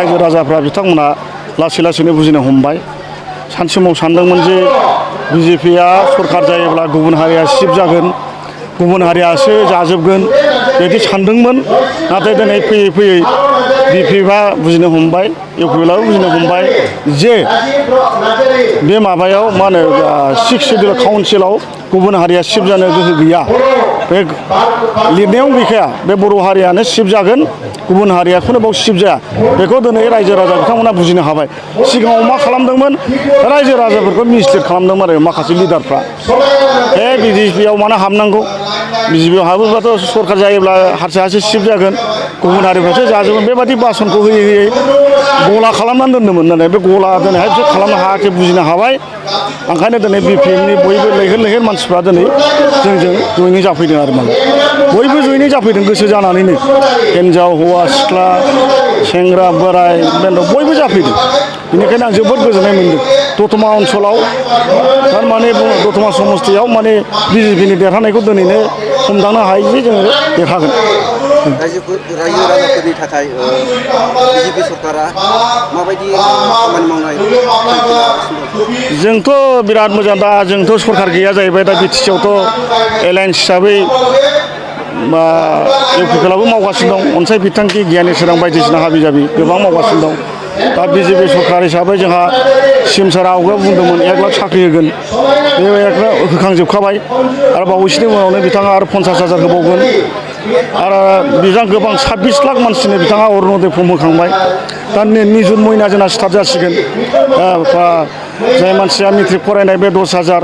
रायजो राजाफ्रा बिथांमोना लासै लासैनो बुजिनो हमबाय सानसे समाव सानदोंमोन जे बिजेपिआ सरकार जायोब्ला गुबुन हारिया सिब जागोन गुबुन हारियासो जाजोबगोन बिदि सानदोंमोन नाथाय दिनै फैयै फैयै बिपिएफआ बुजिनो हमबाय इउपिएलआबो बुजिनो हमबाय जे बे माबायाव मा होनो 6 सिडिउल काउन्सिलाव गुबुन हारिया सिब जानो गोहो गैया बे लिरनायाव गैखाया बे बर' हारियानो सिब जागोन गुबुन हारियाखौनो बाव सिब जाया बेखौ दिनै रायजो राजा बिथांमोना बुजिनो हाबाय सिगाङाव मा खालामदोंमोन रायजो राजाफोरखौ मिसलिड खालामदोंमोन आरो माखासे लिडारफ्रा बिजेपिआव मानो हाबनांगौ बिजेपिआव हाबोब्लाथ' सरकार जायोब्ला हारसायासो सिब जागोन गुबुन हारिफ्रासो जाजोबगोन बेबादि बासनखौ होयै होयै गला खालामनानै दोन्दोंमोन नाथाय बे गला दिनैहाय बिसोर खालामनो हायाखै बुजिनो हाबाय ओंखायनो दिनै बिपिएफनि बयबो लैहोर लैहोर मानसिफ्रा दिनै जोंजों जयनिं जाफैदों आरो माने बयबो जयनिं जाफैदों गोसो जानानैनो हिन्जाव हौवा सिख्ला सेंग्रा बोराय बेन्थ' बयबो जाफैदों बेनिखायनो आं जोबोद गोजोननाय मोनदों दतमा ओनसोलाव थारमाने दतमा समस्तियाव माने बिजेपिनि देरहानायखौ दिनैनो हमदांनो हायो जे जोङो देरहागोन रायजो राजाफोरनि थाखाय बिजेपि सरकारा माबायदि खामानि मावनाय जोंथ' बिराद मोजां दा जोंथ' सरकार गैया जाहैबाय दा बिटिसिआवथ' एलायन्स हिसाबै इउपिएलआबो मावगासिनो दं अनसाय बिथांखि गियानि सोरां बायदिसिना हाबि जाबि गोबां मावगासिनो दं दा बिजेपि सरकार हिसाबै जोंहा सिमसारा आवगायाव बुंदोंमोन 1 लाख साख्रि होगोन बे 1 लाख होखांजोबखाबाय आरो बावैसोनि उनावनो बिथाङा आरो 50,000 होबावगोन आरो बिथां गोबां 26 लाख मानसिनो बिथाङा अरुण'दय फर्म होखांबाय दा निजुत मयना जोंना स्टार्ट जासिगोन जाय मानसिया मेट्रिक फरायनाय बे 10,000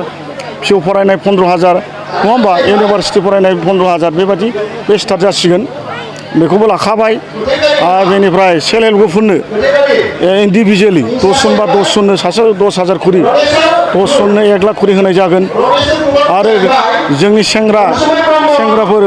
पिइउ फरायनाय 15,000 नङा होमबा इउनिभार्सिटि फरायनाय 15,000 बेबादि बे स्टार्ट जासिगोन बेखौबो लाखाबाय आरो बेनिफ्राय सेल्फ हेल्प ग्रुपफोरनो इन्डिभिजुवेलि 10 जन बा 10 जननो सासे 10,000 खरि 10 जननो 1 लाख खरि होनाय जागोन आरो जोंनि सेंग्राफोर